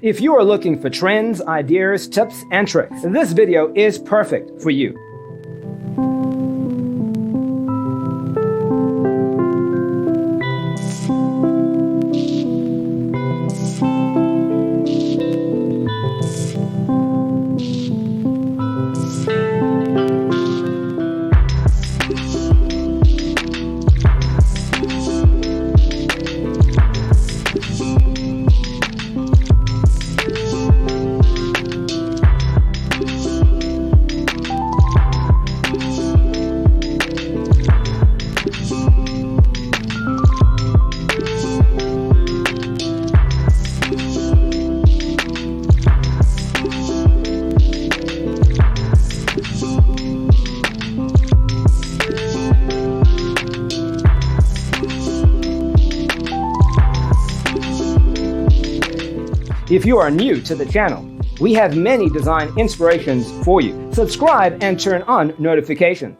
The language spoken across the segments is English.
If you are looking for trends, ideas, tips, and tricks, this video is perfect for you. If you are new to the channel, we have many design inspirations for you. Subscribe and turn on notifications.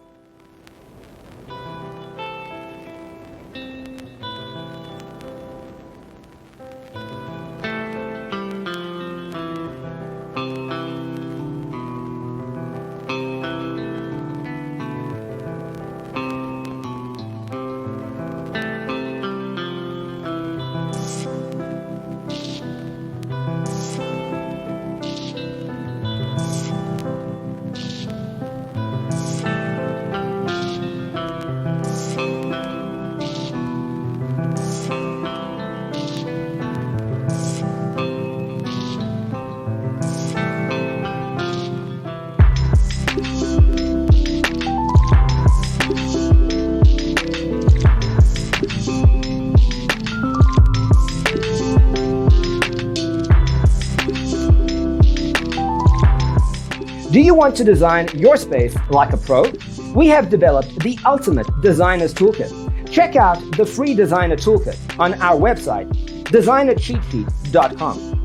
Do you want to design your space like a pro? We have developed the ultimate designer's toolkit. Check out the free designer toolkit on our website, designercheatsheet.com.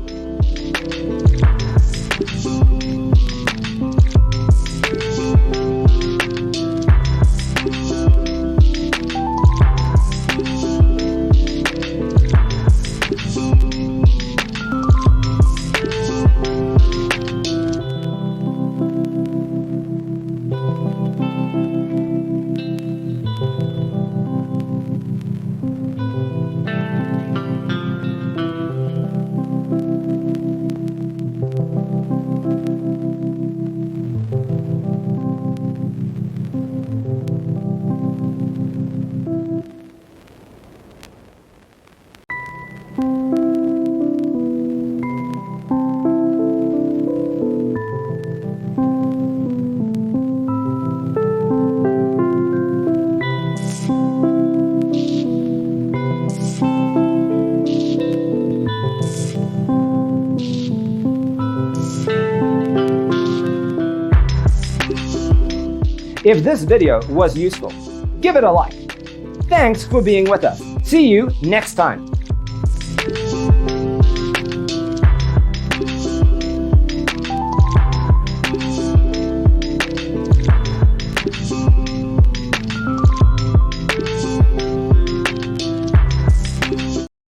If this video was useful, give it a like. Thanks for being with us. See you next time.